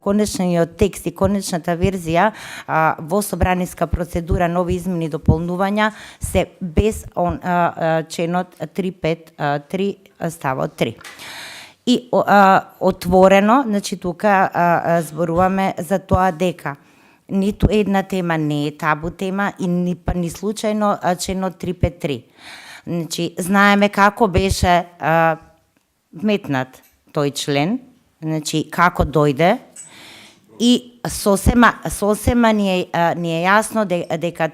конечниот текст и конечната верзија во собраниска процедура нови измени и дополнувања се без членот 353 ставот 3. И отворено, значи тука зборуваме за тоа дека ниту една тема не е табу тема и ни случајно членот 353. Значи, знаеме како беше вметнат тој член, значи како дојде и сосема ни е јасно дека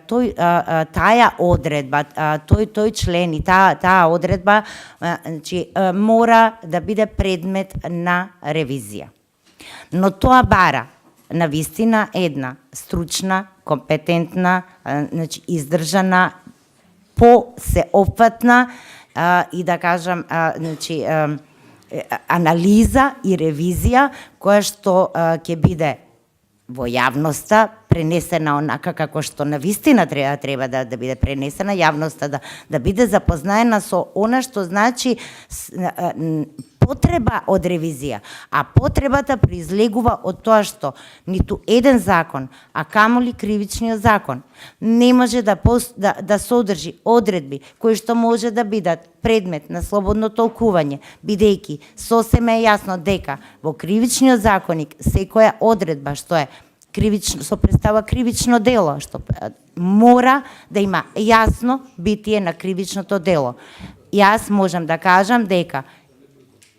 таа одредба, тој член и таа одредба значи мора да биде предмет на ревизија. Но тоа бара навистина една стручна, компетентна, значи издржана, посеопфатна и да кажам значи анализа и ревизија која што ќе биде во јавноста пренесена онака како што навистина треба да биде пренесена, јавноста да биде запознаена со она што значи потреба од ревизија, а потребата произлегува од тоа што ниту еден закон, а камоли кривичниот закон, не може да содржи одредби кои што може да бидат предмет на слободно толкување, бидејќи сосема е јасно дека во кривичниот законник секоја одредба што е кривично, со представа кривично дело, што мора да има јасно битие на кривичното дело. Јас можам да кажам дека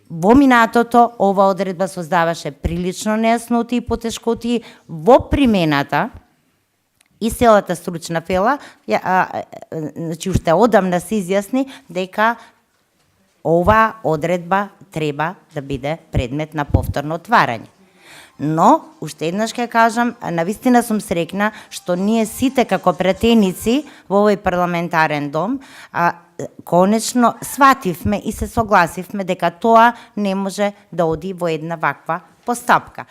во минатото ова одредба создаваше прилично нејасноти и потешкоти во примената и целата стручна фела, значи уште одамна се изјасни дека ова одредба треба да биде предмет на повторно отварање. Но, уште еднаш ќе кажам, навистина сум среќна што ние сите како пратеници во овој парламентарен дом конечно свативме и се согласивме дека тоа не може да оди во една ваква постапка.